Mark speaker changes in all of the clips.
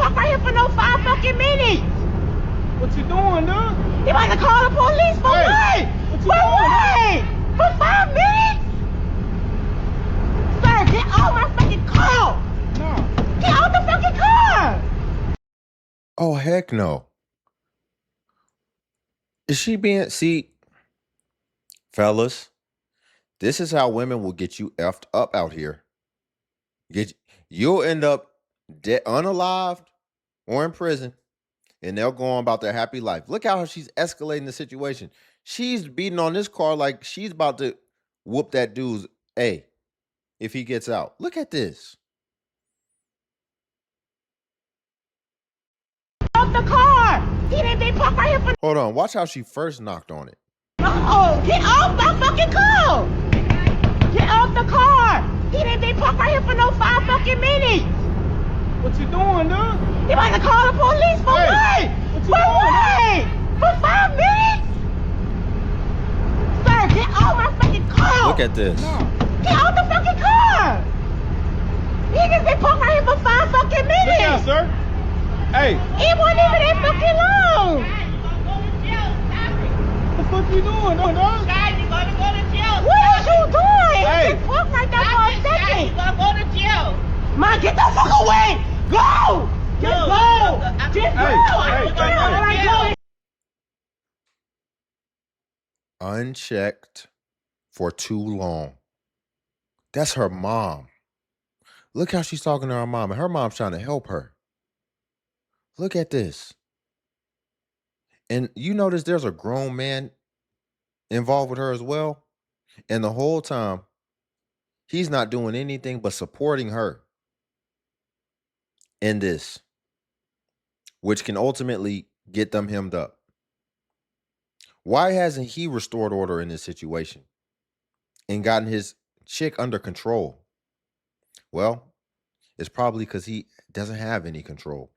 Speaker 1: park right here for no 5 fucking minutes.
Speaker 2: What you doing, dude?
Speaker 1: You about to call the police for what?
Speaker 2: What you doing?
Speaker 1: For 5 minutes? Sir, get off my fucking car.
Speaker 2: No.
Speaker 1: Get off the fucking car.
Speaker 3: Oh, heck no. Is she being... See, fellas, this is how women will get you effed up out here. You'll end up unalived or in prison, and they'll go on about their happy life. Look how she's escalating the situation. She's beating on this car like she's about to whoop that dude's A if he gets out. Look at this.
Speaker 1: Off the car. They park right here for...
Speaker 3: Hold on. Watch how she first knocked on it.
Speaker 1: Oh, get off the fucking car. Get off the car. They park right here for no 5 fucking minutes.
Speaker 2: What you doing, dude?
Speaker 1: You about to call the police for what?
Speaker 2: What?
Speaker 1: For 5 minutes? Sir, get off my fucking car.
Speaker 3: Look at this.
Speaker 2: No.
Speaker 1: Get off the fucking car. Niggas been parked right here for 5 fucking minutes.
Speaker 2: Look out, sir. Hey.
Speaker 1: It wasn't even that fucking long.
Speaker 2: What the fuck you doing, dog?
Speaker 4: Guys, you're gonna go to jail.
Speaker 1: What is you doing?
Speaker 2: Hey.
Speaker 1: Just park right there for a
Speaker 4: Guys,
Speaker 1: second.
Speaker 4: you're gonna go to jail.
Speaker 1: Man, get the fuck away. Go. Just go. Just go.
Speaker 2: Hey, hey,
Speaker 1: All right, go.
Speaker 3: Unchecked for too long. That's her mom. Look how she's talking to her mom, and her mom's trying to help her. Look at this. And you notice there's a grown man involved with her as well. And the whole time, he's not doing anything but supporting her in this, which can ultimately get them hemmed up. Why hasn't he restored order in this situation and gotten his chick under control? Well, it's probably because he doesn't have any control.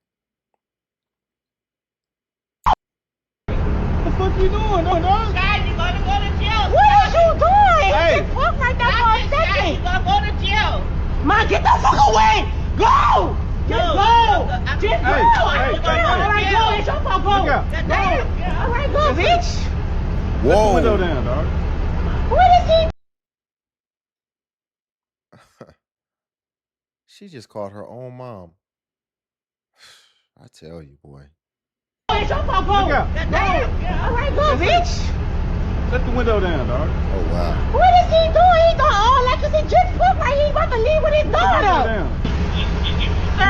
Speaker 2: What the fuck you doing, dog?
Speaker 4: Guys, you're gonna go to jail.
Speaker 1: What is you doing?
Speaker 2: Hey.
Speaker 1: Just park right there for a
Speaker 4: Guys,
Speaker 1: second.
Speaker 4: you're gonna go to jail.
Speaker 1: Man, get the fuck away. Go. Just go. Just go.
Speaker 2: Hey, hey,
Speaker 1: All right, go. It's your fault. Go.
Speaker 2: Look out.
Speaker 1: Go. All right, go, bitch.
Speaker 2: Let the window
Speaker 3: Whoa.
Speaker 2: down, dog.
Speaker 1: What is he?
Speaker 3: She just called her own mom. I tell you, boy.
Speaker 1: It's your fault. Go.
Speaker 2: Look out.
Speaker 1: Go. All right, go, bitch.
Speaker 2: Let the window down, dog.
Speaker 3: Oh, wow.
Speaker 1: What is he doing? He doing all that because he just parked right here. He about to leave with his
Speaker 2: Let the window
Speaker 1: daughter.
Speaker 2: down.
Speaker 1: Ow!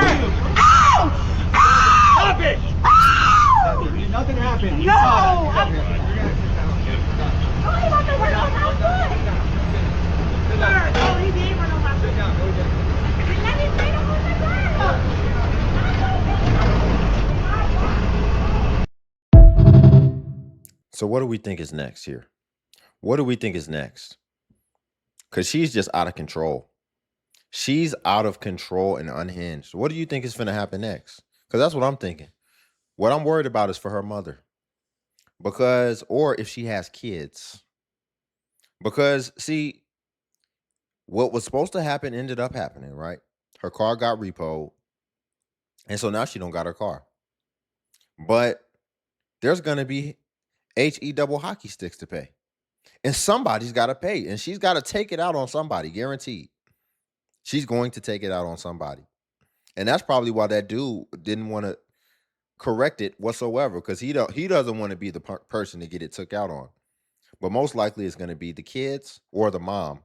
Speaker 1: Ow!
Speaker 5: Stop it!
Speaker 1: Ow!
Speaker 5: Nothing happened.
Speaker 1: No! Oh, he about to run on my foot. Oh, he did run on my foot. Let me say the whole thing.
Speaker 3: So what do we think is next here? What do we think is next? Because she's just out of control. She's out of control and unhinged. What do you think is going to happen next? Because that's what I'm thinking. What I'm worried about is for her mother. Because, or if she has kids. Because, see, what was supposed to happen ended up happening, right? Her car got repoed. And so now she don't got her car. But there's going to be HE double hockey sticks to pay. And somebody's got to pay. And she's got to take it out on somebody, guaranteed. She's going to take it out on somebody. And that's probably why that dude didn't want to correct it whatsoever, because he doesn't want to be the person to get it took out on. But most likely it's going to be the kids or the mom.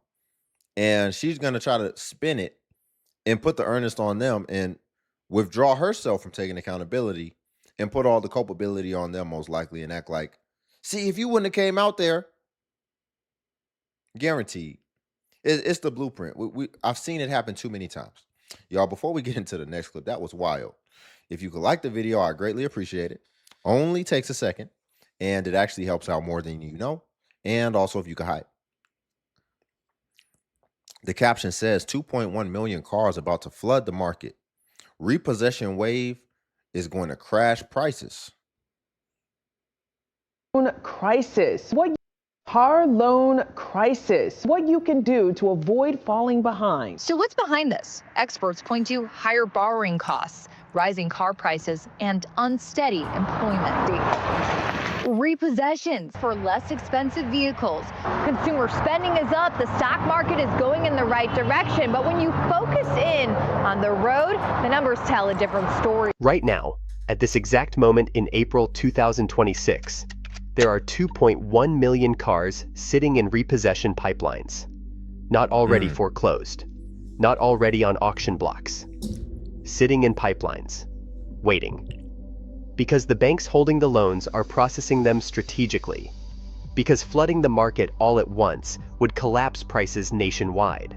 Speaker 3: And she's going to try to spin it and put the earnest on them and withdraw herself from taking accountability and put all the culpability on them most likely and act like, see, if you wouldn't have came out there, guaranteed. It's the blueprint. I've seen it happen too many times. Y'all, before we get into the next clip, that was wild. If you could like the video, I greatly appreciate it. Only takes a second, and it actually helps out more than you know. And also, if you could hype. The caption says 2.1 million cars about to flood the market. Repossession wave is going to crash prices.
Speaker 6: Crisis. Car loan crisis. What you can do to avoid falling behind.
Speaker 7: So what's behind this? Experts point to higher borrowing costs,
Speaker 5: rising car prices, and unsteady employment data. Repossessions for less expensive vehicles. Consumer spending is up, the stock market is going in the right direction, but when you focus in on the road, the numbers tell a different story.
Speaker 7: Right now, at this exact moment in April 2026, there are 2.1 million cars sitting in repossession pipelines, not already foreclosed, not already on auction blocks, sitting in pipelines, waiting. Because the banks holding the loans are processing them strategically. Because flooding the market all at once would collapse prices nationwide.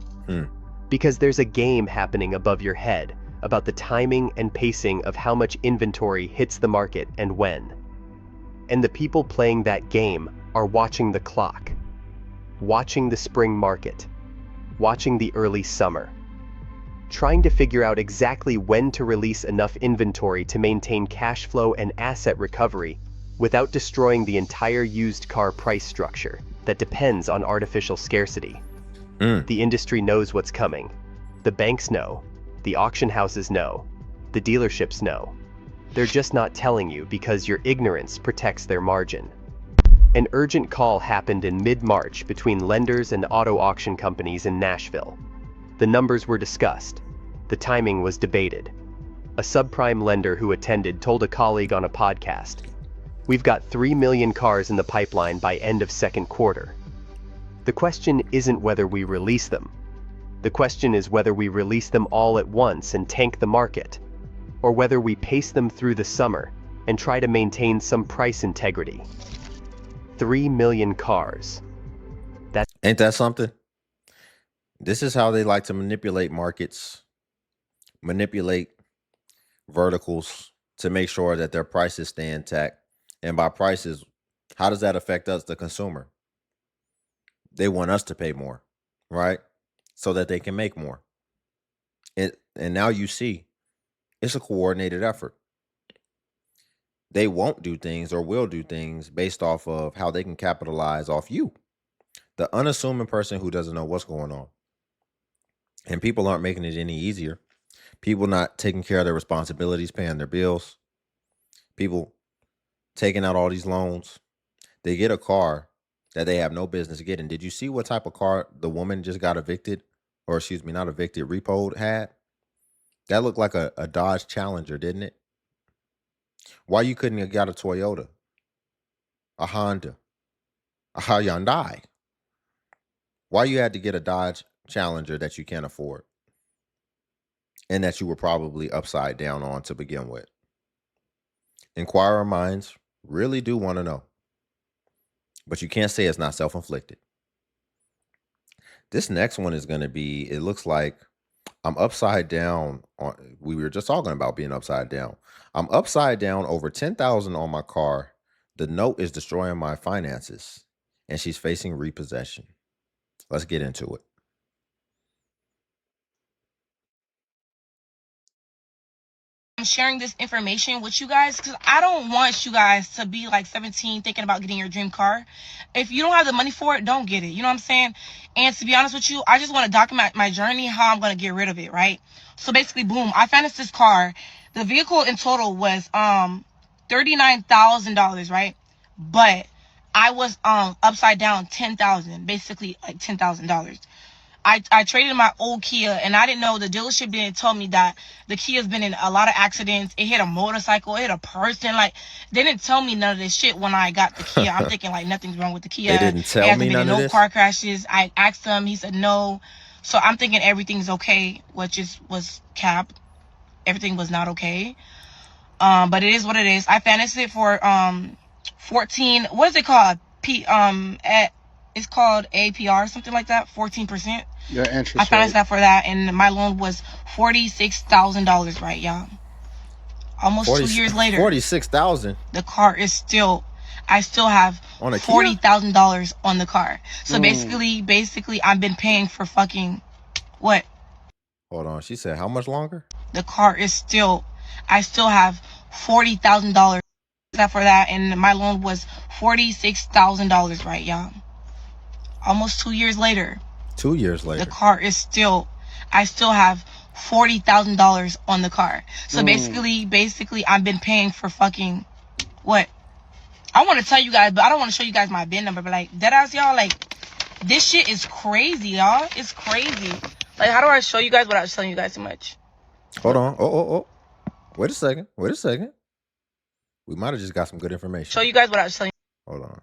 Speaker 7: Because there's a game happening above your head about the timing and pacing of how much inventory hits the market and when. And the people playing that game are watching the clock, watching the spring market, watching the early summer, trying to figure out exactly when to release enough inventory to maintain cash flow and asset recovery without destroying the entire used car price structure that depends on artificial scarcity. The industry knows what's coming. The banks know. The auction houses know. The dealerships know. They're just not telling you because your ignorance protects their margin. An urgent call happened in mid-March between lenders and auto auction companies in Nashville. The numbers were discussed. The timing was debated. A subprime lender who attended told a colleague on a podcast, "We've got 3 million cars in the pipeline by end of second quarter." The question isn't whether we release them. The question is whether we release them all at once and tank the market, or whether we pace them through the summer and try to maintain some price integrity. 3 million cars.
Speaker 3: Ain't that something? This is how they like to manipulate markets, manipulate verticals to make sure that their prices stay intact. And by prices, how does that affect us, the consumer? They want us to pay more, right? So that they can make more. And now you see, it's a coordinated effort. They won't do things or will do things based off of how they can capitalize off you, the unassuming person who doesn't know what's going on. And people aren't making it any easier. People not taking care of their responsibilities, paying their bills. People taking out all these loans. They get a car that they have no business getting. Did you see what type of car the woman just got evicted, or excuse me, not evicted, repoed had? That looked like a Dodge Challenger, didn't it? Why you couldn't have got a Toyota, a Honda, a Hyundai? Why you had to get a Dodge Challenger that you can't afford and that you were probably upside down on to begin with? Inquirer minds really do want to know. But you can't say it's not self-inflicted. This next one is going to be, it looks like I'm upside down. We were just talking about being upside down. I'm upside down over $10,000 on my car. The note is destroying my finances, and she's facing repossession. Let's get into it.
Speaker 4: I'm sharing this information with you guys because I don't want you guys to be like 17 thinking about getting your dream car. If you don't have the money for it, don't get it. You know what I'm saying? And to be honest with you, I just want to document my journey, how I'm going to get rid of it, right? So basically, boom, I financed this car. The vehicle in total was $39,000, right? But I was upside down $10,000, basically like $10,000. I traded my old Kia, and I didn't know, the dealership didn't tell me that the Kia's been in a lot of accidents. It hit a motorcycle, it hit a person. Like, they didn't tell me none of this shit when I got the Kia. I'm thinking like nothing's wrong with the Kia.
Speaker 3: They didn't tell
Speaker 4: it hasn't
Speaker 3: me
Speaker 4: been
Speaker 3: none
Speaker 4: in
Speaker 3: of
Speaker 4: no
Speaker 3: this?
Speaker 4: car crashes. I asked him, he said no. So I'm thinking everything's okay, which was cap. Everything was not okay. But it is what it is. I financed it for 14. What is it called? It's called APR, something like that. 14%.
Speaker 2: Your interest
Speaker 4: I financed
Speaker 2: rate.
Speaker 4: that for that, and my loan was $46,000, right, y'all? Almost 2 years later,
Speaker 3: $46,000
Speaker 4: the car is still, I still have
Speaker 3: on a Kia?
Speaker 4: $40,000 on the car. So basically, I've been paying for fucking what?
Speaker 3: Hold on. She said, how much longer?
Speaker 4: The car is still, I still have $40,000 for that, and my loan was $46,000, right, y'all? Almost 2 years later.
Speaker 3: 2 years later.
Speaker 4: The car is still, I still have $40,000 on the car. So basically, I've been paying for fucking what? I want to tell you guys, but I don't want to show you guys my VIN number. But like, deadass, y'all, like, this shit is crazy, y'all. It's crazy. Like, how do I show you guys without telling you guys too much?
Speaker 3: Hold on. Oh. Wait a second. We might have just got some good information.
Speaker 4: Show you guys without telling
Speaker 3: Hold on.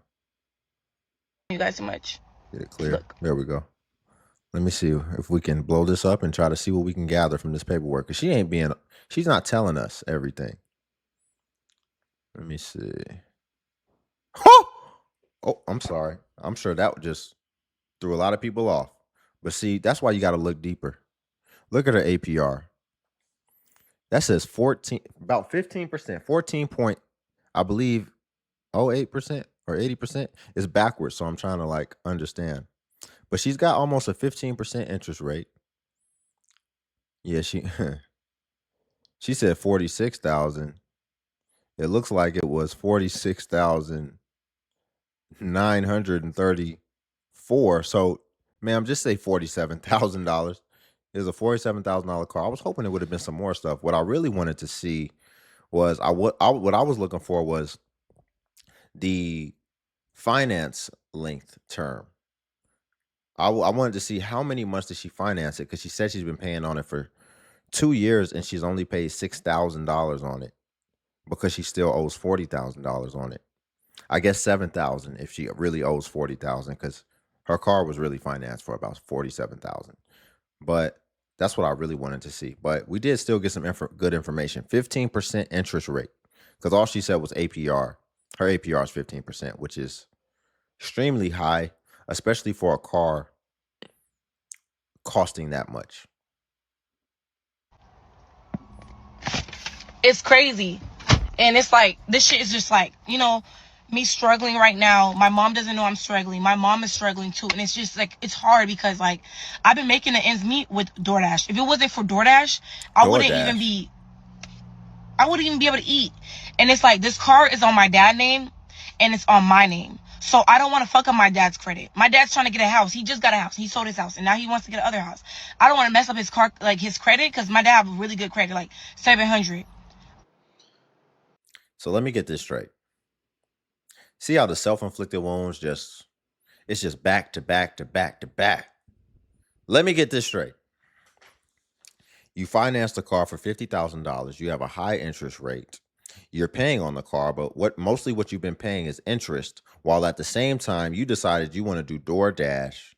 Speaker 4: you guys too much.
Speaker 3: Get it clear.
Speaker 4: Look.
Speaker 3: There we go. Let me see if we can blow this up and try to see what we can gather from this paperwork. Because she's not telling us everything. Let me see. Oh, I'm sorry. I'm sure that just threw a lot of people off. But see, that's why you got to look deeper. Look at her APR. That says 14, about 15%, 14 point, I believe, 08% or 80% is backwards. So I'm trying to like understand. But she's got almost a 15% interest rate. Yeah, she said 46,000. It looks like it was 46,934. So, ma'am, just say $47,000. It's a $47,000 car. I was hoping it would have been some more stuff. What I really wanted to see was what I was looking for was the finance length term. I wanted to see how many months did she finance it, because she said she's been paying on it for 2 years and she's only paid $6,000 on it because she still owes $40,000 on it. I guess $7,000 if she really owes $40,000, because her car was really financed for about $47,000. But that's what I really wanted to see. But we did still get some good information. 15% interest rate, because all she said was APR. Her APR is 15%, which is extremely high, especially for a car costing that much.
Speaker 4: It's crazy. And it's like, this shit is just like, you know, me struggling right now. My mom doesn't know I'm struggling. My mom is struggling too. And it's just like, it's hard because like, I've been making the ends meet with DoorDash. If it wasn't for DoorDash, I wouldn't even be able to eat. And it's like, this car is on my dad's name and it's on my name. So I don't want to fuck up my dad's credit. My dad's trying to get a house. He just got a house. He sold his house and now he wants to get another house. I don't want to mess up his car, like his credit, because my dad have really good credit, like 700.
Speaker 3: So let me get this straight. See how the self-inflicted wounds it's just back to back to back to back. Let me get this straight. You financed the car for $50,000. You have a high interest rate. You're paying on the car, but what you've been paying is interest, while at the same time you decided you want to do DoorDash,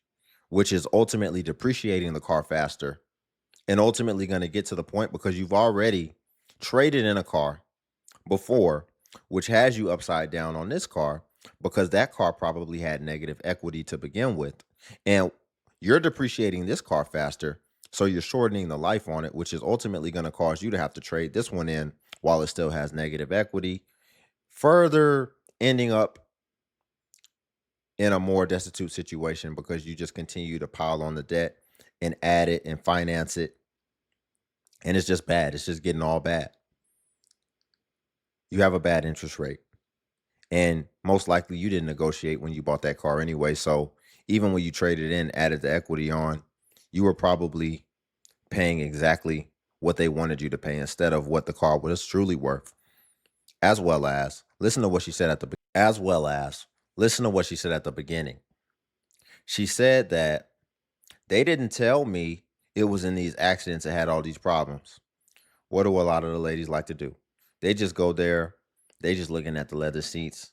Speaker 3: which is ultimately depreciating the car faster and ultimately going to get to the point, because you've already traded in a car before, which has you upside down on this car, because that car probably had negative equity to begin with. And you're depreciating this car faster, so you're shortening the life on it, which is ultimately going to cause you to have to trade this one in while it still has negative equity, further ending up in a more destitute situation because you just continue to pile on the debt and add it and finance it. And it's just bad. It's just getting all bad. You have a bad interest rate. And most likely you didn't negotiate when you bought that car anyway. So even when you traded in, added the equity on, you were probably paying exactly what they wanted you to pay instead of what the car was truly worth. As well as, listen to what she said at the beginning. She said that they didn't tell me it was in these accidents that had all these problems. What do a lot of the ladies like to do? They just go there. They just looking at the leather seats.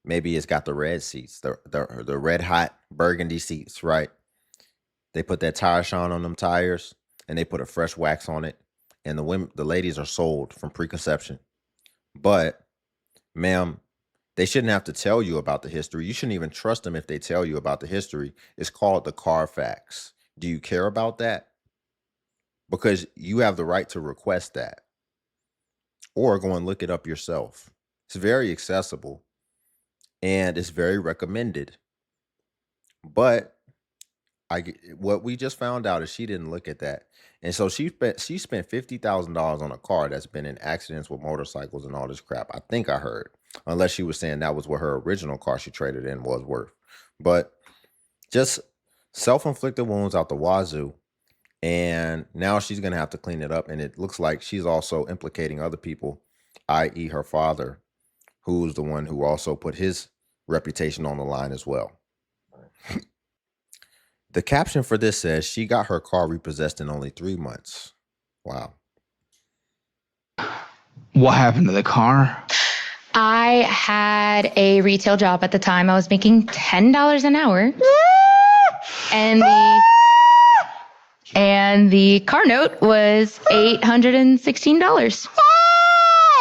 Speaker 3: Maybe it's got the red seats, the red hot burgundy seats, right? They put that tire shine on them tires and they put a fresh wax on it. And the ladies are sold from preconception. But, ma'am, they shouldn't have to tell you about the history. You shouldn't even trust them if they tell you about the history. It's called the Carfax. Do you care about that? Because you have the right to request that. Or go and look it up yourself. It's very accessible. And it's very recommended. But what we just found out is she didn't look at that. And so she spent $50,000 on a car that's been in accidents with motorcycles and all this crap. I think I heard. Unless she was saying that was what her original car she traded in was worth. But just self-inflicted wounds out the wazoo. And now she's going to have to clean it up. And it looks like she's also implicating other people, i.e. her father, who's the one who also put his reputation on the line as well. The caption for this says she got her car repossessed in only 3 months. Wow.
Speaker 8: What happened to the car?
Speaker 9: I had a retail job at the time. I was making $10 an hour. And the car note was $816.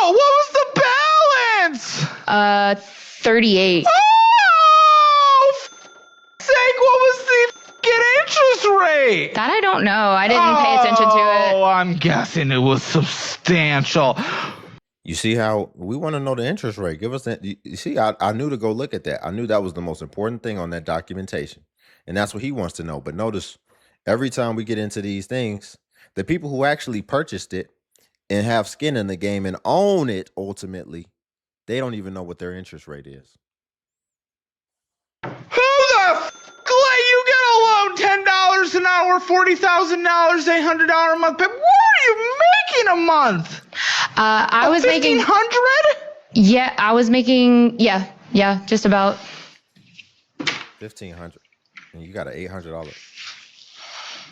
Speaker 8: Oh, what was the balance?
Speaker 9: 38.
Speaker 8: Oh, sake, what was the interest rate?
Speaker 9: That I don't know. I didn't pay attention to it.
Speaker 8: Oh, I'm guessing it was substantial.
Speaker 3: You see how we want to know the interest rate. Give us that. You see, I knew to go look at that. I knew that was the most important thing on that documentation. And that's what he wants to know. But notice every time we get into these things, the people who actually purchased it and have skin in the game and own it ultimately, they don't even know what their interest rate is.
Speaker 8: Who the let you get a loan? $10 an hour, $40,000, $800 a month. What are you making a month?
Speaker 9: I was making
Speaker 8: $1,500?
Speaker 9: Yeah, I was making just about
Speaker 3: $1,500, and you got an $800.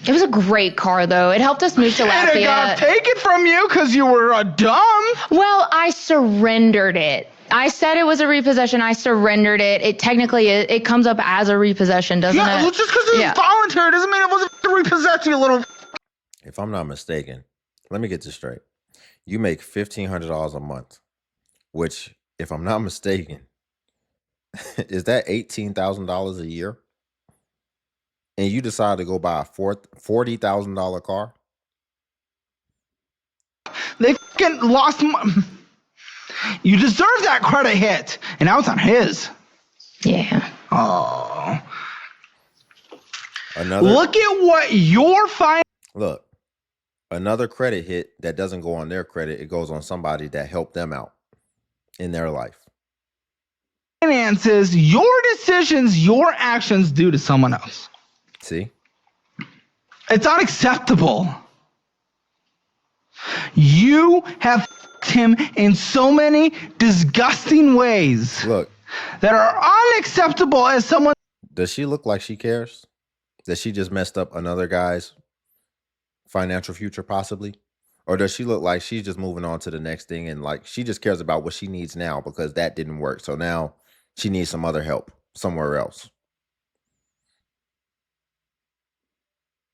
Speaker 9: It was a great car, though. It helped us move to
Speaker 8: And it got
Speaker 9: Lafayette.
Speaker 8: taken from you because you were a dumb.
Speaker 9: Well, I surrendered it. I said it was a repossession. I surrendered it. It technically it comes up as a repossession, doesn't
Speaker 8: Yeah,
Speaker 9: it?
Speaker 8: well, just because it was voluntary doesn't mean it wasn't repossession, you little.
Speaker 3: If I'm not mistaken, let me get this straight. You make $1,500 a month, which, if I'm not mistaken, is that $18,000 a year? And you decide to go buy a $40,000 car?
Speaker 8: They fucking lost. You deserve that credit hit, and now it's on his.
Speaker 9: Yeah.
Speaker 8: Oh.
Speaker 3: Look
Speaker 8: at what your
Speaker 3: Look, another credit hit that doesn't go on their credit. It goes on somebody that helped them out in their life.
Speaker 8: finances, your decisions, your actions do to someone else.
Speaker 3: See?
Speaker 8: It's unacceptable. You have him in so many disgusting ways.
Speaker 3: Look,
Speaker 8: that are unacceptable as someone.
Speaker 3: Does she look like she cares? That she just messed up another guy's financial future possibly? Or does she look like she's just moving on to the next thing and like she just cares about what she needs now because that didn't work. So now she needs some other help somewhere else.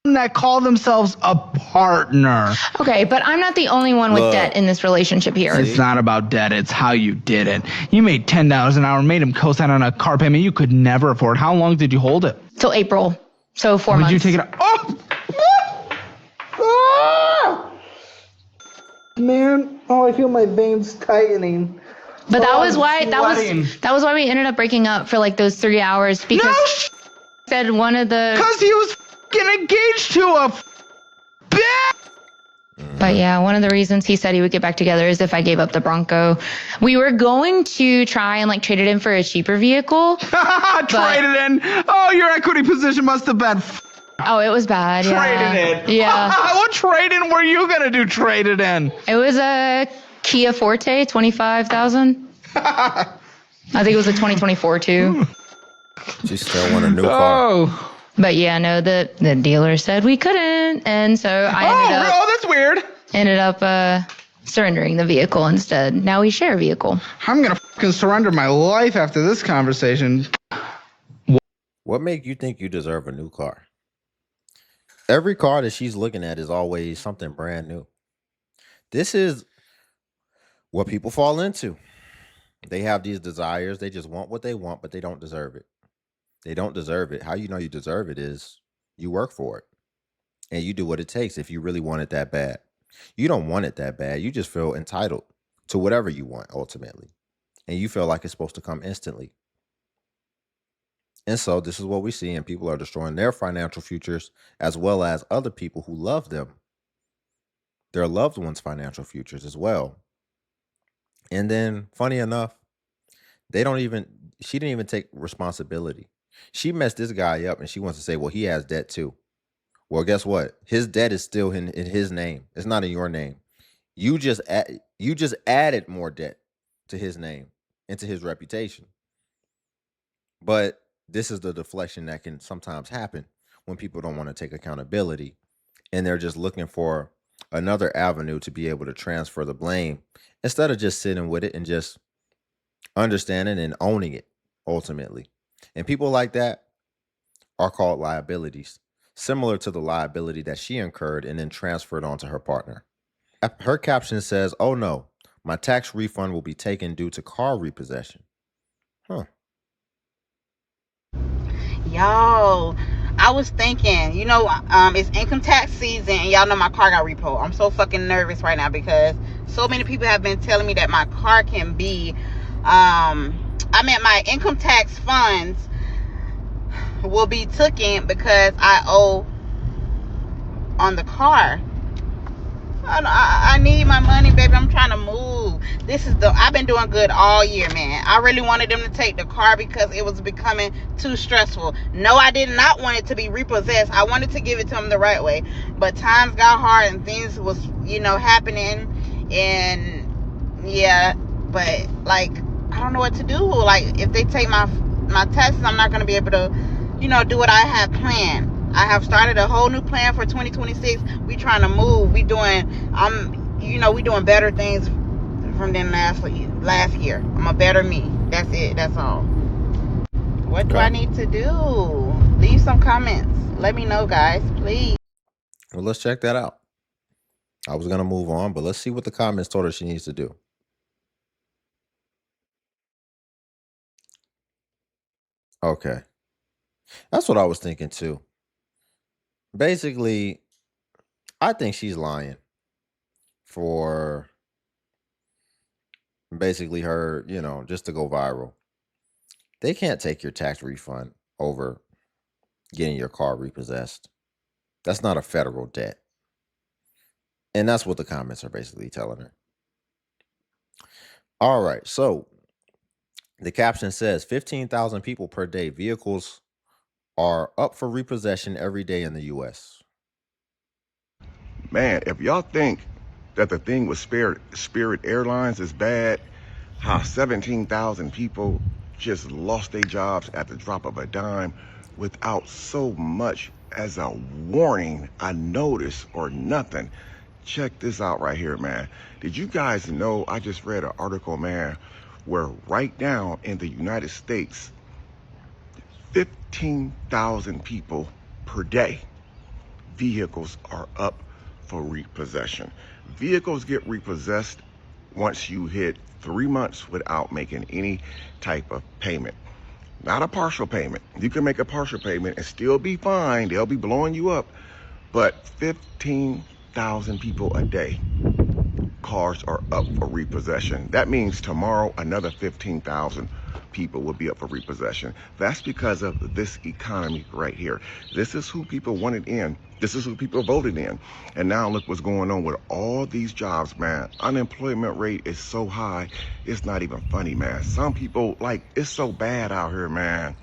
Speaker 8: That call themselves a partner.
Speaker 9: Okay, but I'm not the only one with debt in this relationship here.
Speaker 8: It's not about debt, it's how you did it. You made $10 an hour, made him co-sign on a car payment you could never afford. How long did you hold it?
Speaker 9: Till April. So 4
Speaker 8: When
Speaker 9: months.
Speaker 8: did you take it out? Oh! Man, I feel my veins tightening.
Speaker 9: But that was why we ended up breaking up for like those 3 hours because said one of the
Speaker 8: Because he was engaged to a bitch.
Speaker 9: But yeah, one of the reasons he said he would get back together is if I gave up the Bronco. We were going to try and like trade it in for a cheaper vehicle.
Speaker 8: Trade it in. Oh, your equity position must have been.
Speaker 9: Oh, it was bad.
Speaker 8: Trade it in.
Speaker 9: Yeah.
Speaker 8: What trade in were you gonna do? Trade it in.
Speaker 9: It was a Kia Forte, 25,000. I think it was a 2024 too.
Speaker 3: She still want a new car.
Speaker 9: But yeah, no, the dealer said we couldn't, and so I ended up surrendering the vehicle instead. Now we share a vehicle.
Speaker 8: I'm gonna fucking surrender my life after this conversation.
Speaker 3: What make you think you deserve a new car? Every car that she's looking at is always something brand new. This is what people fall into. They have these desires. They just want what they want, but they don't deserve it. They don't deserve it. How you know you deserve it is you work for it and you do what it takes if you really want it that bad. You don't want it that bad. You just feel entitled to whatever you want ultimately. And you feel like it's supposed to come instantly. And so this is what we see, and people are destroying their financial futures as well as other people who love them, their loved ones' financial futures as well. And then, funny enough, she didn't even take responsibility. She messed this guy up and she wants to say, well, he has debt too. Well, guess what? His debt is still in his name. It's not in your name. You just added more debt to his name and to his reputation. But this is the deflection that can sometimes happen when people don't want to take accountability and they're just looking for another avenue to be able to transfer the blame instead of just sitting with it and just understanding and owning it ultimately. And people like that are called liabilities, similar to the liability that she incurred and then transferred onto her partner. Her caption says, "Oh no, my tax refund will be taken due to car repossession." Huh.
Speaker 1: Yo, I was thinking, it's income tax season, and y'all know my car got repo. I'm so fucking nervous right now because so many people have been telling me that my car can be, my income tax funds will be taken because I owe on the car. I need my money, baby. I'm trying to move. I've been doing good all year, man. I really wanted them to take the car because it was becoming too stressful. No, I did not want it to be repossessed. I wanted to give it to them the right way. But times got hard and things was, happening. And yeah, but like, I don't know what to do. Like, if they take my taxes, I'm not going to be able to, do what I have planned. I have started a whole new plan for 2026. We trying to move. We doing better things from than last year. I'm a better me. That's it. That's all. What do I need to do? Leave some comments. Let me know, guys, please.
Speaker 3: Well, let's check that out. I was going to move on, but let's see what the comments told her she needs to do. Okay. That's what I was thinking too. Basically, I think she's lying for basically her, just to go viral. They can't take your tax refund over getting your car repossessed. That's not a federal debt. And that's what the comments are basically telling her. All right. So the caption says 15,000 people per day. Vehicles are up for repossession every day in the U.S.
Speaker 10: Man, if y'all think that the thing with Spirit Airlines is bad, how 17,000 people just lost their jobs at the drop of a dime without so much as a warning, a notice, or nothing. Check this out right here, man. Did you guys know, I just read an article, man, where right now in the United States, 15,000 people per day, vehicles are up for repossession. Vehicles get repossessed once you hit 3 months without making any type of payment. Not a partial payment. You can make a partial payment and still be fine. They'll be blowing you up. But 15,000 people a day, cars are up for repossession. That means tomorrow another 15,000 people will be up for repossession. That's because of this economy right here. This is who people wanted in. This is who people voted in. And now look what's going on with all these jobs, man. Unemployment rate is so high, it's not even funny, man. Some people, it's so bad out here, man,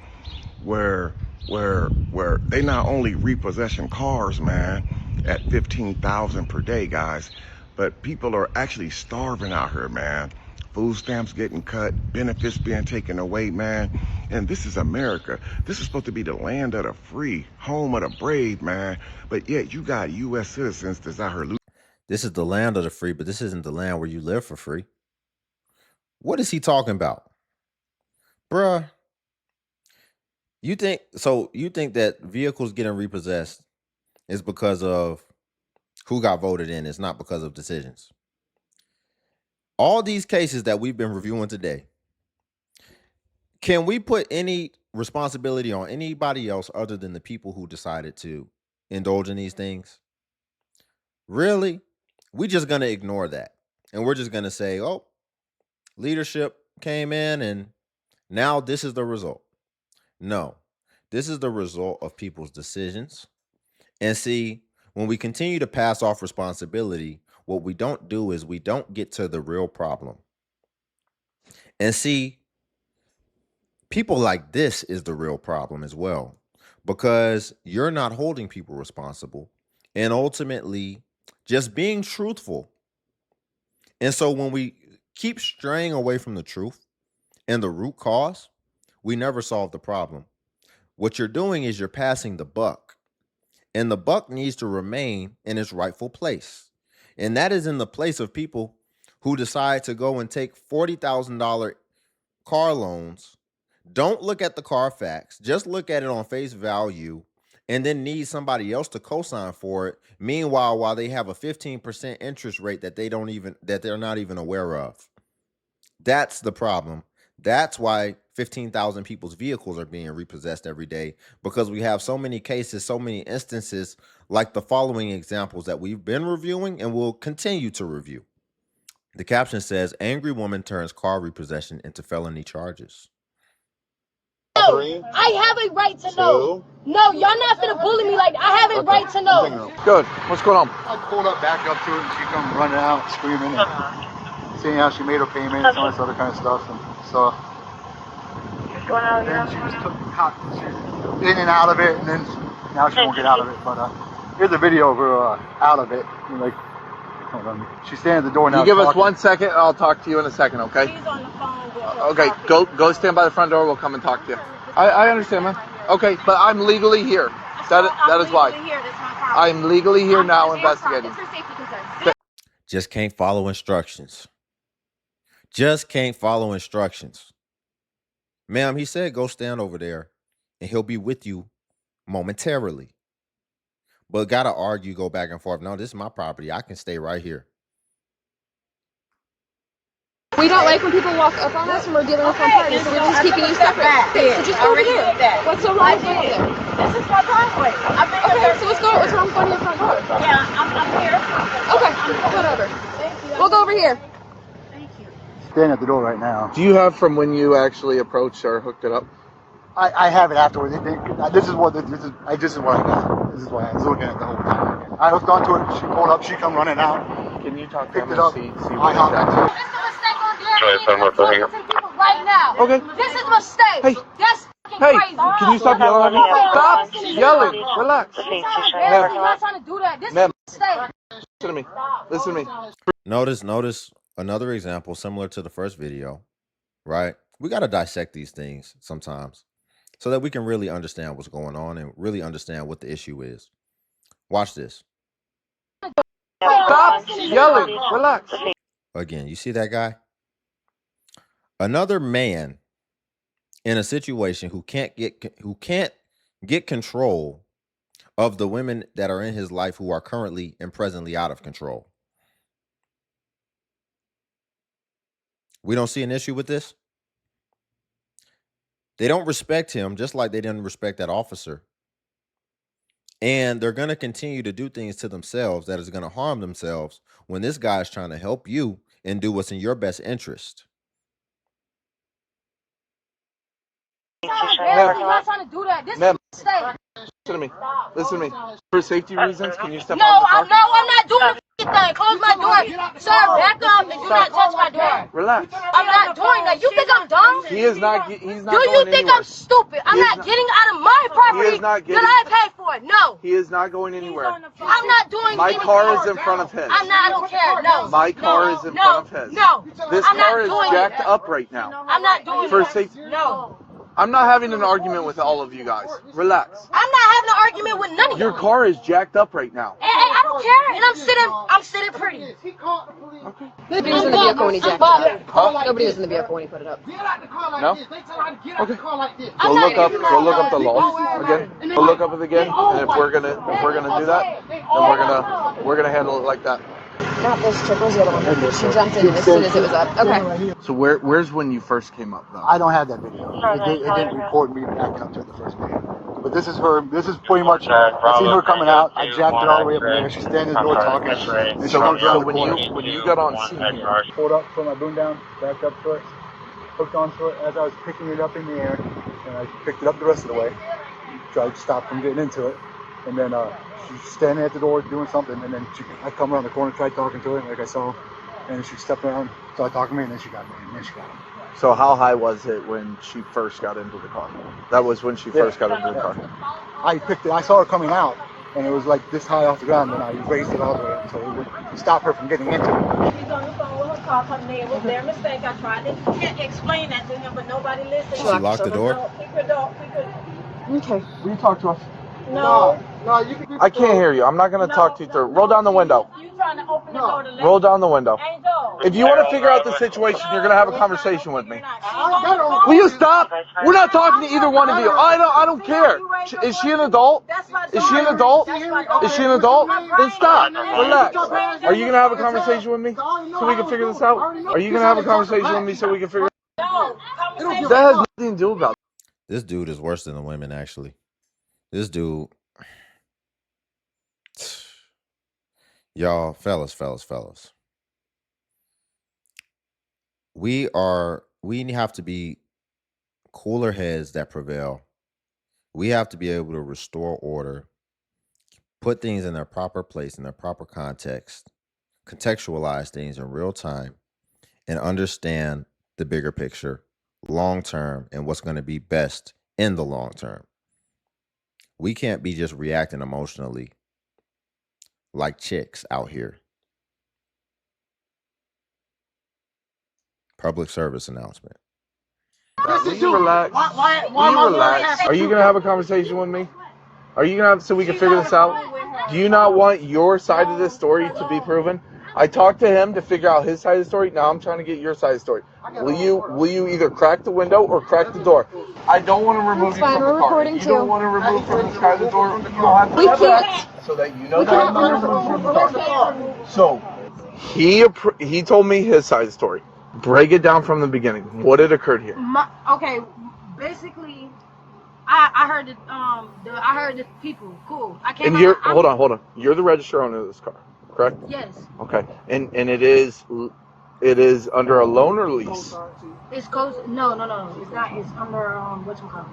Speaker 10: where they not only repossession cars, man, at 15,000 per day, guys, but people are actually starving out here, man. Food stamps getting cut, benefits being taken away, man. And this is America. This is supposed to be the land of the free, home of the brave, man. But yet you got U.S. citizens that's out here losing.
Speaker 3: This is the land of the free, but this isn't the land where you live for free. What is he talking about? Bruh, you think that vehicles getting repossessed is because of who got voted in? It's not because of decisions. All these cases that we've been reviewing today, can we put any responsibility on anybody else other than the people who decided to indulge in these things? Really? We're just going to ignore that. And we're just going to say, oh, leadership came in and now this is the result. No, this is the result of people's decisions. And see, when we continue to pass off responsibility, what we don't do is we don't get to the real problem. And see, people like this is the real problem as well. because you're not holding people responsible and ultimately just being truthful. And so when we keep straying away from the truth and the root cause, we never solve the problem. What you're doing is you're passing the buck, and the buck needs to remain in its rightful place. And that is in the place of people who decide to go and take $40,000 car loans. Don't look at the Carfax, just look at it on face value, and then need somebody else to co-sign for it. Meanwhile, while they have a 15% interest rate that they're not even aware of. That's the problem. That's why 15,000 people's vehicles are being repossessed every day, because we have so many cases, so many instances like the following examples that we've been reviewing and will continue to review. The caption says, angry woman turns car repossession into felony charges.
Speaker 4: I have a right to know. No, y'all not finna bully me like that. I have a right to know.
Speaker 11: Good. What's going on?
Speaker 12: I pulled up, back up to it, and she come running out, screaming, and saying how she made her payment and all this other kind of stuff. And so then she was in and out of it, and then now she won't get out of it. But here's a video of her out of it. And, like, hold on. She's standing at the door now.
Speaker 11: You give us 1 second, and I'll talk to you in a second, okay?
Speaker 4: She's on the phone with her
Speaker 11: Okay,
Speaker 4: property.
Speaker 11: go stand by the front door. We'll come and talk to you. I understand, man. Okay, but I'm legally here. That is why. I'm legally here now investigating.
Speaker 4: It's for safety concerns.
Speaker 3: Just can't follow instructions. Just can't follow instructions. Ma'am, he said go stand over there and he'll be with you momentarily. But gotta argue, go back and forth. No, this is my property. I can stay right here.
Speaker 13: We don't like when people walk up on us when we're dealing with one party, so we're just keeping you separate. So just go over there. What's so wrong with going over there?
Speaker 4: This is my driveway.
Speaker 13: Okay, so what's wrong with going to the front door?
Speaker 4: Yeah, I'm here.
Speaker 13: Okay, whatever. We'll go over here.
Speaker 12: Standing at the door right now.
Speaker 11: Do you have from when you actually approached or hooked it up?
Speaker 12: I have it afterwards. This is what I got. This is what I was looking at the whole time. I hooked onto it. She pulled up. She come running out.
Speaker 11: Can you talk to
Speaker 12: Picked
Speaker 11: him
Speaker 12: it up.
Speaker 11: and see
Speaker 12: I hopped into it.
Speaker 13: Right now.
Speaker 11: Okay.
Speaker 13: This is a mistake.
Speaker 11: Hey.
Speaker 13: That's
Speaker 11: Hey,
Speaker 13: crazy.
Speaker 11: can you stop yelling at me? Stop yelling. Relax.
Speaker 13: You're not trying to do that. This is a mistake.
Speaker 11: Listen to me. Listen to me.
Speaker 3: Notice another example similar to the first video, right? We got to dissect these things sometimes so that we can really understand what's going on and really understand what the issue is. Watch this.
Speaker 11: Stop yelling. Relax.
Speaker 3: Again, you see that guy? Another man in a situation who can't get control of the women that are in his life who are currently and presently out of control. We don't see an issue with this. They don't respect him, just like they didn't respect that officer. And they're going to continue to do things to themselves that is going to harm themselves when this guy is trying to help you and do what's in your best interest.
Speaker 13: You're not trying to do that. This is a mistake.
Speaker 11: Listen to me. Listen to me. For safety reasons, can you step
Speaker 13: No,
Speaker 11: out of the car?
Speaker 13: I'm not doing the thing. Close my door. Sir, back up and do not touch my door.
Speaker 11: Relax.
Speaker 13: I'm not doing that. You think I'm dumb?
Speaker 11: He's not
Speaker 13: Do
Speaker 11: going
Speaker 13: you think
Speaker 11: anywhere.
Speaker 13: I'm stupid? I'm not getting out of my property that I paid for. No.
Speaker 11: He is not going anywhere.
Speaker 13: I'm not doing
Speaker 11: My
Speaker 13: anything.
Speaker 11: car is in front of his.
Speaker 13: I don't care. No.
Speaker 11: My car is in front of his.
Speaker 13: No.
Speaker 11: This
Speaker 13: I'm not
Speaker 11: car is
Speaker 13: doing
Speaker 11: jacked
Speaker 13: it.
Speaker 11: up right now.
Speaker 13: I'm not doing
Speaker 11: For
Speaker 13: it.
Speaker 11: safety.
Speaker 13: No.
Speaker 11: I'm not having an argument with all of you guys. Relax.
Speaker 13: I'm not having an argument with none of you.
Speaker 11: Your car is jacked up right now.
Speaker 13: Hey, I don't care. And I'm sitting pretty.
Speaker 11: Okay.
Speaker 13: Nobody was in the vehicle when he jacked it up. Huh? Nobody was in the vehicle when he put it up.
Speaker 11: No? Okay. Go look up the law again. Go look up it again. And if we're gonna do that, then we're gonna handle it like that.
Speaker 13: Not this chick, was the other one. She jumped in as soon as it was up. Okay.
Speaker 11: So where's when you first came up though?
Speaker 12: I don't have that video. It didn't record me backing up to it the first day. But this is her. This is pretty much. I seen her coming out. I jacked it all the way up in there. She's standing at the door talking. And she comes around the corner.
Speaker 11: When you got on scene here,
Speaker 12: Pulled up, put my boom down, backed up to it, hooked onto it as I was picking it up in the air, and I picked it up the rest of the way. Tried to stop from getting into it, and then she's standing at the door doing something, and then I come around the corner, tried talking to her, like I saw, and she stepped around, started talking to me, and then she got me, and then she got him.
Speaker 11: So how high was it when she first got into the car? That was when she first got into the car.
Speaker 12: I picked it. I saw her coming out, and it was like this high off the ground, and I raised it all the way up so it would stop her from getting into it.
Speaker 4: She's on the phone with her car coming in. It was their mistake. I tried to explain that to him, but nobody listened.
Speaker 3: She locked the door?
Speaker 4: No, keep your door.
Speaker 13: Okay.
Speaker 11: Will you talk to us?
Speaker 4: No.
Speaker 12: No, you can.
Speaker 11: I can't hear you. I'm not going to talk to you through. Roll down the window.
Speaker 4: You trying to open the door to let
Speaker 11: Roll down the window.
Speaker 4: Angel.
Speaker 11: If you want to figure out the situation, you're going to have a conversation with me. Will you stop? We're not talking to either one of you. I don't care. Is she an adult? Is she an adult? Is she an adult? Then stop. Relax. Are you going to have a conversation with me so we can figure this out? Are you going to have a conversation with me so we can figure it out? That has nothing to do about it.
Speaker 3: This dude is worse than the women, actually. This dude, y'all, fellas. We have to be cooler heads that prevail. We have to be able to restore order, put things in their proper place, in their proper context, contextualize things in real time, and understand the bigger picture, long term, and what's going to be best in the long term. We can't be just reacting emotionally like chicks out here. Public service announcement.
Speaker 11: Will you relax? Will you relax? Are you going to have a conversation with me? Are you going to have so we can figure this out? Do you not want your side of this story to be proven? I talked to him to figure out his side of the story. Now I'm trying to get your side of the story. Will you either crack the window or crack the door? I don't want to remove you from the car. If you don't want to remove from the side of the door, you don't have to
Speaker 13: We
Speaker 11: have
Speaker 13: can't.
Speaker 11: that. So that you know that I'm not removed from the car. So he told me his side of the story. Break it down from the beginning. What had occurred here?
Speaker 4: Okay, basically, I heard the people. Cool. I came.
Speaker 11: And you're hold on. You're the registered owner of this car, correct?
Speaker 4: Yes.
Speaker 11: Okay. And it is under a loan or lease?
Speaker 4: It's close. No. It's not. It's under what's it called?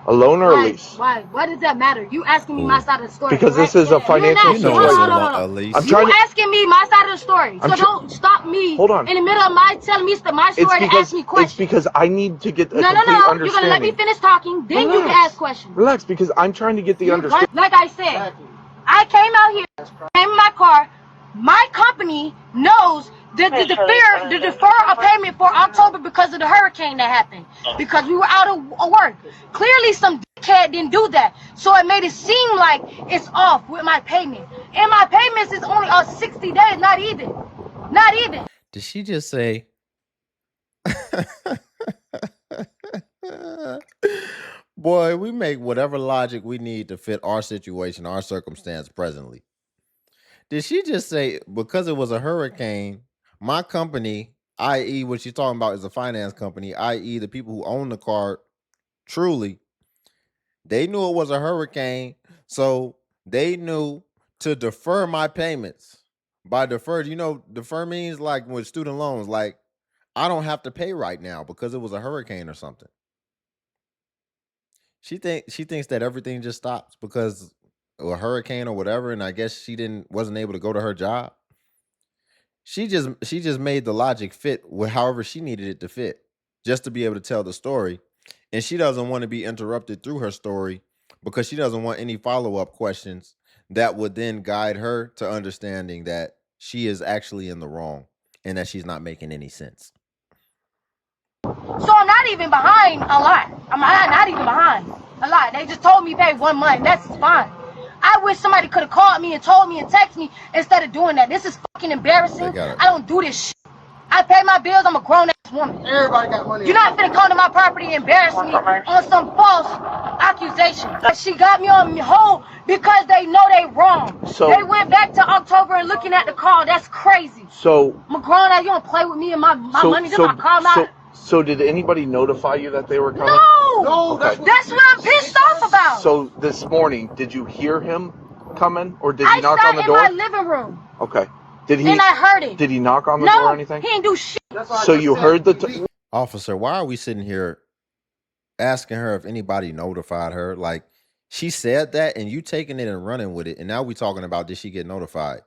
Speaker 11: A loan or a lease?
Speaker 4: Why? Why does that matter? You asking me my side of the story?
Speaker 11: Because this is a financial situation.
Speaker 3: A lease.
Speaker 11: I'm trying
Speaker 4: you asking me my side of the story. So don't stop me.
Speaker 11: Hold on.
Speaker 4: In the middle of my telling me my story to ask me questions.
Speaker 11: It's because I need to get a complete
Speaker 4: You're
Speaker 11: understanding.
Speaker 4: gonna let me finish talking, then you can ask questions.
Speaker 11: Relax, because I'm trying to get the understanding.
Speaker 4: Like I said, I came out here, came in my car. My company knows to defer a payment for October because of the hurricane that happened. Because we were out of work. Clearly some dickhead didn't do that. So it made it seem like it's off with my payment. And my payments is only 60 days, not even. Not even.
Speaker 3: Did she just say? Boy, we make whatever logic we need to fit our situation, our circumstance presently. Did she just say because it was a hurricane, my company, i.e. what she's talking about is a finance company, i.e. the people who own the car, truly, they knew it was a hurricane, so they knew to defer my payments. By deferred, defer means like with student loans, like I don't have to pay right now because it was a hurricane or something. She thinks that everything just stops because of a hurricane or whatever, and I guess she wasn't able to go to her job. She just made the logic fit with however she needed it to fit, just to be able to tell the story. And she doesn't want to be interrupted through her story because she doesn't want any follow-up questions that would then guide her to understanding that she is actually in the wrong and that she's not making any sense.
Speaker 4: So I'm not even behind a lot. I'm not even behind a lot. They just told me pay 1 month. That's fine. I wish somebody could have called me and told me and texted me instead of doing that. This is fucking embarrassing. I don't do this shit. I pay my bills. I'm a grown-ass woman. Everybody got money. You're not finna come to my property and embarrass me on some false accusation. She got me on hold because they know they wrong. So they went back to October and looking at the call. That's crazy.
Speaker 11: So
Speaker 4: I'm a grown-ass. You don't play with me and my money. This is my car.
Speaker 11: So did anybody notify you that they were coming?
Speaker 4: No, that's what I'm pissed off about.
Speaker 11: So this morning, did you hear him coming, or did he knock on the door?
Speaker 4: I sat in my living room.
Speaker 11: Okay. Did he?
Speaker 4: And I heard it.
Speaker 11: Did he knock on the door or anything?
Speaker 4: No, he didn't do shit.
Speaker 11: So you heard the...
Speaker 3: Officer, why are we sitting here asking her if anybody notified her? Like, she said that, and you taking it and running with it, and now we talking about did she get notified?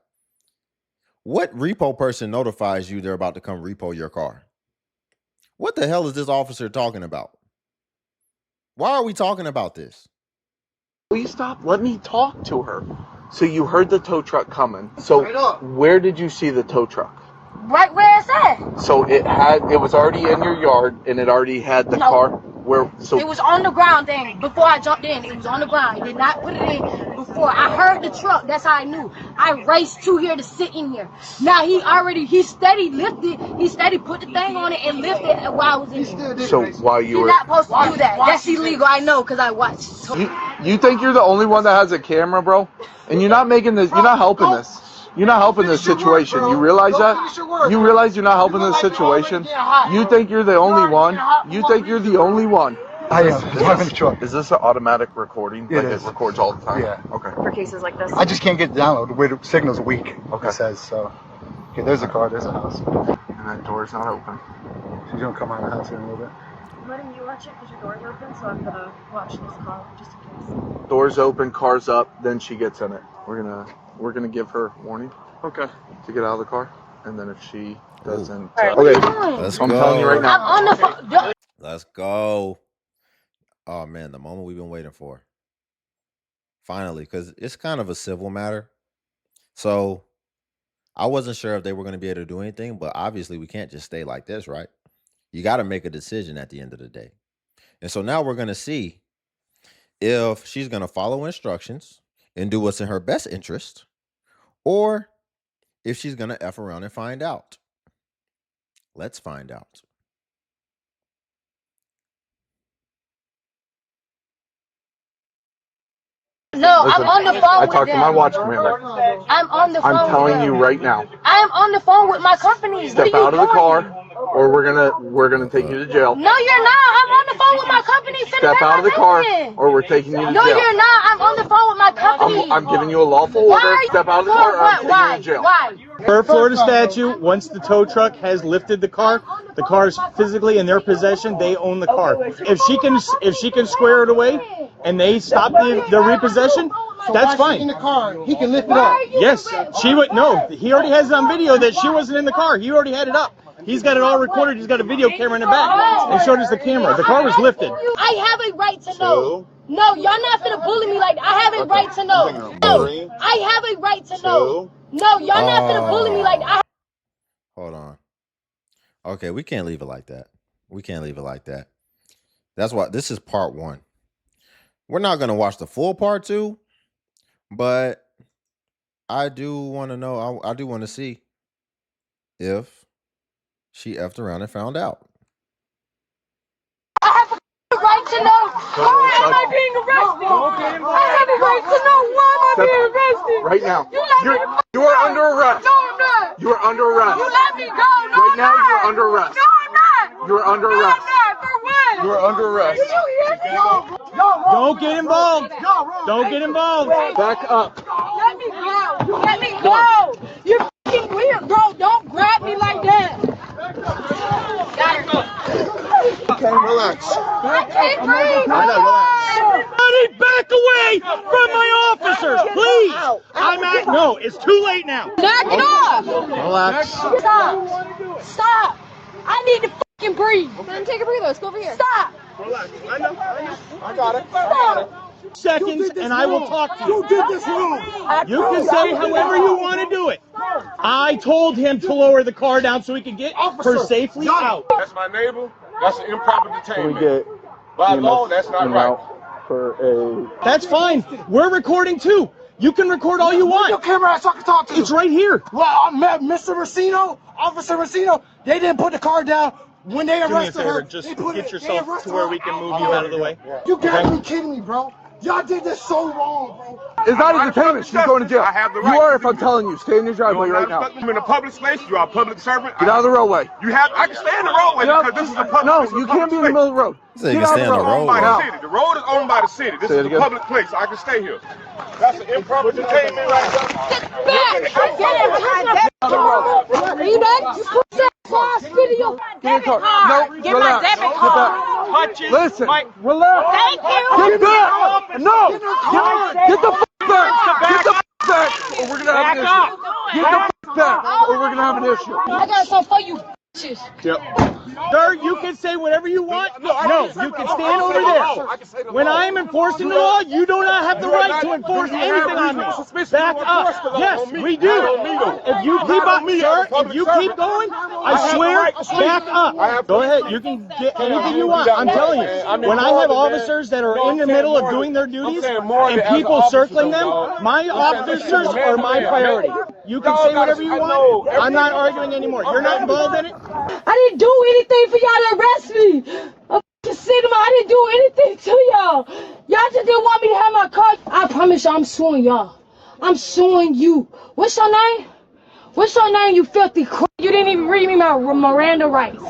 Speaker 3: What repo person notifies you they're about to come repo your car? What the hell is this officer talking about? Why are we talking about this?
Speaker 11: Please stop. Let me talk to her. So you heard the tow truck coming. So where did you see the tow truck?
Speaker 4: Right where it's at.
Speaker 11: So it was already in your yard and it already had the car.
Speaker 4: It was on the ground then. Before I jumped in, it was on the ground. I did not put it in before. I heard the truck. That's how I knew. I raced to here to sit in here. Now he steady lifted. He steady put the thing on it and lifted while I was in here.
Speaker 11: So while you were...
Speaker 4: You're not supposed to do that. That's illegal. I know because I watched.
Speaker 11: You think you're the only one that has a camera, bro? And you're not making this. You're not helping this. You're not helping this situation. You realize that? You realize you're not helping this situation? You think you're the only one? You think you're the only one?
Speaker 12: I am.
Speaker 11: Is this an automatic recording?
Speaker 12: It is.
Speaker 11: It records all the time?
Speaker 12: Yeah.
Speaker 11: Okay.
Speaker 13: For cases like this.
Speaker 12: I just can't get the download. The signal's weak.
Speaker 11: Okay.
Speaker 12: It says so. Okay, there's a car. There's a house.
Speaker 11: And that door's not open.
Speaker 12: She's gonna come out of the house here in a little bit.
Speaker 13: I'm letting you watch it because your door's open, so I'm gonna watch this car just in case.
Speaker 11: Doors open, car's up, then she gets in it. We're gonna give her warning.
Speaker 12: Okay.
Speaker 11: To get out of the car, and then if she doesn't,
Speaker 3: Let's
Speaker 11: I'm
Speaker 3: go.
Speaker 11: telling you right now.
Speaker 4: I'm on the phone.
Speaker 3: Let's go. Oh man, the moment we've been waiting for. Finally, because it's kind of a civil matter. So I wasn't sure if they were going to be able to do anything, but obviously we can't just stay like this, right? You got to make a decision at the end of the day. And so now we're going to see if she's going to follow instructions and do what's in her best interest, or if she's going to F around and find out. Let's find out.
Speaker 4: No,
Speaker 11: Listen,
Speaker 4: I'm on the phone
Speaker 11: I
Speaker 4: with
Speaker 11: talked to my
Speaker 4: them.
Speaker 11: watch commander.
Speaker 4: I'm on the phone.
Speaker 11: I'm telling
Speaker 4: with
Speaker 11: you
Speaker 4: them.
Speaker 11: right now.
Speaker 4: I am on the phone with my company.
Speaker 11: Step out of the car, or we're gonna take you to jail.
Speaker 4: No, you're not. I'm on the phone with my company.
Speaker 11: Step out of the car, or we're taking you to jail.
Speaker 4: No, you're not. I'm on the phone with my company.
Speaker 11: I'm giving you a lawful order. Step out of the car, or I'm taking you to jail.
Speaker 4: Why?
Speaker 2: Per Florida statute, once the tow truck has lifted the car is physically in their possession. They own the car. If she can square it away and they stop the repossession, that's fine.
Speaker 12: In the car, he can lift it up.
Speaker 2: Yes, she would. No, he already has it on video that she wasn't in the car. He already had it up. He's got it all recorded. He's got a video camera in the back and showed us the camera. The car was lifted.
Speaker 4: I have a right to know. No, y'all not finna bully me like that. I have a right to know. No, I have a right to know. No, y'all not finna bully me like that.
Speaker 3: Hold on. Okay, we can't leave it like that. We can't leave it like that. That's why this is part 1. We're not going to watch the full part 2, but I do want to know, I do want to see if she effed around and found out.
Speaker 4: I have a right to know. Why am I being arrested? I have a right to know why am I being arrested.
Speaker 11: Right now.
Speaker 4: You
Speaker 11: are under arrest.
Speaker 4: No, I'm not.
Speaker 11: You are under arrest.
Speaker 4: You let me go. No,
Speaker 11: right
Speaker 4: I'm
Speaker 11: now,
Speaker 4: not.
Speaker 11: you're under arrest.
Speaker 4: No, I'm not.
Speaker 11: You are under
Speaker 4: No,
Speaker 11: arrest.
Speaker 4: I'm not. For what?
Speaker 11: You are under arrest.
Speaker 4: Did you hear me?
Speaker 2: Don't get involved. Don't get involved.
Speaker 11: Back up.
Speaker 4: Let me go. Let me go. You're fucking weird, bro. Don't grab me like that.
Speaker 11: Okay, relax.
Speaker 4: I can't breathe.
Speaker 2: Everybody back away from my officers, please. No, it's too late now.
Speaker 4: Knock it off.
Speaker 11: Relax.
Speaker 4: Stop. Stop. I need to fucking breathe.
Speaker 13: Then take a breather. Let's go over here.
Speaker 4: Stop.
Speaker 2: Relax. I know.
Speaker 11: I got it.
Speaker 4: Stop.
Speaker 2: Seconds, and I will talk to you.
Speaker 12: You did this wrong.
Speaker 2: You can say however you want to do it. I told him to lower the car down so he could get her safely out.
Speaker 14: That's my neighbor. That's an improper
Speaker 11: Can we
Speaker 14: detainment.
Speaker 11: get
Speaker 14: By law, that's not right.
Speaker 11: For a...
Speaker 2: That's fine. We're recording too. You can record all you want.
Speaker 12: Your camera so I can talk to you.
Speaker 2: It's right here.
Speaker 12: Well, Mr. Racino, Officer Racino, they didn't put the car down when they arrested her.
Speaker 2: Just get yourself to where we can move you out of the way.
Speaker 12: You gotta be kidding me, bro. Y'all did this so wrong, bro.
Speaker 11: It's not a detainment. She's going to jail.
Speaker 14: I have the right.
Speaker 11: You are if I'm telling you. Stay in your driveway right now.
Speaker 14: I'm in a public space. You are a public servant.
Speaker 11: Get out of the roadway.
Speaker 14: I can stay in the roadway because this is a public
Speaker 11: No,
Speaker 14: place.
Speaker 11: you can't be in the middle of the road.
Speaker 3: So you can stay on the road.
Speaker 14: By the city. The road is owned by the city. This is a public place. I can stay here. That's an improper detainment right there.
Speaker 4: Are you back? You put that class video.
Speaker 11: Get in the car. No,
Speaker 4: Get my debit card.
Speaker 11: Listen, relax.
Speaker 4: Thank you.
Speaker 11: Get back. No. Get the f*** back. Get the f*** back. Or we're going to have an issue. Get the f*** back. Or we're going to have an issue.
Speaker 4: I got something for you.
Speaker 2: Yep. Sir, you can say whatever you want. No, you can stand over there. When I am enforcing the law, you do not have the right to enforce anything on me. Back up. Yes, we do. If you keep up, sir, if you keep going, I swear, back up. Go ahead. You can get anything you want. I'm telling you. When I have officers that are in the middle of doing their duties and people circling them, my officers are my priority. You can say whatever you want. I'm not arguing anymore. You're not involved in it.
Speaker 4: I didn't do anything for y'all to arrest me. I didn't do anything to y'all. Y'all just didn't want me to have my car. I promise y'all, I'm suing y'all. I'm suing you. What's your name? What's your name, you filthy crap? You didn't even read me my Miranda rights.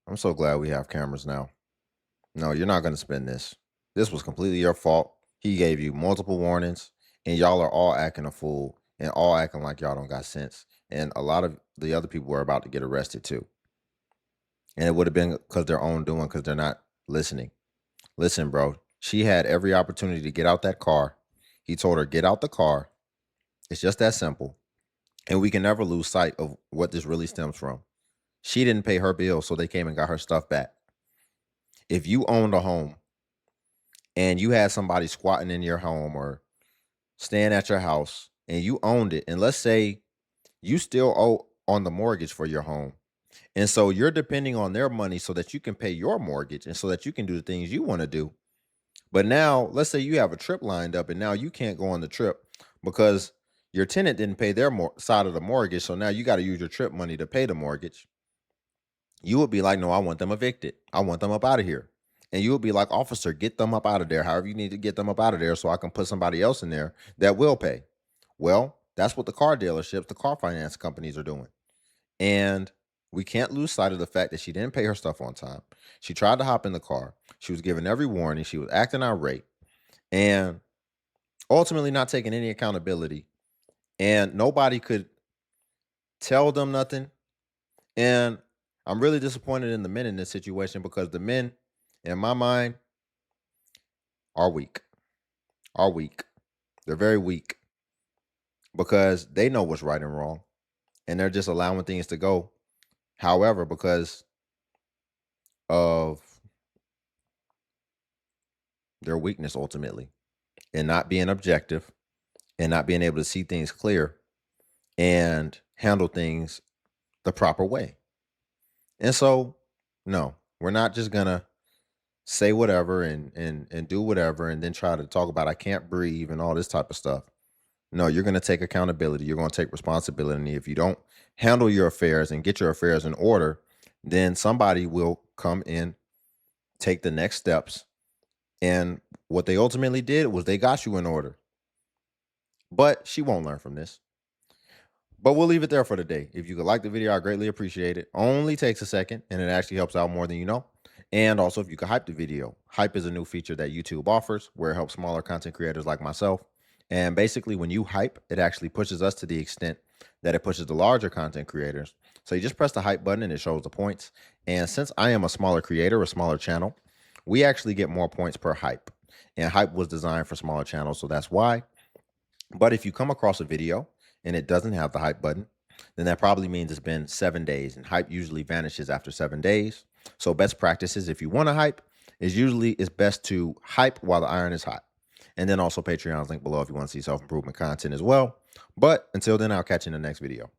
Speaker 3: I'm so glad we have cameras now. No, you're not going to spend this. This was completely your fault. He gave you multiple warnings, and y'all are all acting a fool and all acting like y'all don't got sense. And a lot of the other people were about to get arrested too. And it would have been because their own doing, because they're not listening. Listen, bro, she had every opportunity to get out that car. He told her, get out the car. It's just that simple. And we can never lose sight of what this really stems from. She didn't pay her bill, so they came and got her stuff back. If you owned a home and you had somebody squatting in your home or staying at your house and you owned it, and let's say you still owe on the mortgage for your home, and so you're depending on their money so that you can pay your mortgage and so that you can do the things you want to do. But now, let's say you have a trip lined up and now you can't go on the trip because your tenant didn't pay their side of the mortgage. So now you got to use your trip money to pay the mortgage. You would be like, no, I want them evicted. I want them up out of here. And you would be like, officer, get them up out of there. However you need to get them up out of there so I can put somebody else in there that will pay. Well, that's what the car dealerships, the car finance companies are doing. And we can't lose sight of the fact that she didn't pay her stuff on time. She tried to hop in the car. She was given every warning. She was acting irate and ultimately not taking any accountability. And nobody could tell them nothing. And I'm really disappointed in the men in this situation because the men, in my mind, are weak. They're very weak because they know what's right and wrong. And they're just allowing things to go. However, because of their weakness ultimately and not being objective and not being able to see things clear and handle things the proper way. And so, no, we're not just gonna say whatever and do whatever and then try to talk about I can't breathe and all this type of stuff. No, you're gonna take accountability. You're gonna take responsibility. If you don't handle your affairs and get your affairs in order, then somebody will come in, take the next steps. And what they ultimately did was they got you in order. But she won't learn from this. But we'll leave it there for today. If you could like the video, I greatly appreciate it. Only takes a second, and it actually helps out more than you know. And also, if you could hype the video. Hype is a new feature that YouTube offers where it helps smaller content creators like myself. And basically, when you hype, it actually pushes us to the extent that it pushes the larger content creators. So you just press the hype button and it shows the points. And since I am a smaller creator, a smaller channel, we actually get more points per hype. And hype was designed for smaller channels, so that's why. But if you come across a video and it doesn't have the hype button, then that probably means it's been 7 days, and hype usually vanishes after 7 days. So best practices, if you want to hype, it's best to hype while the iron is hot. And then also Patreon's link below if you want to see self-improvement content as well. But until then, I'll catch you in the next video.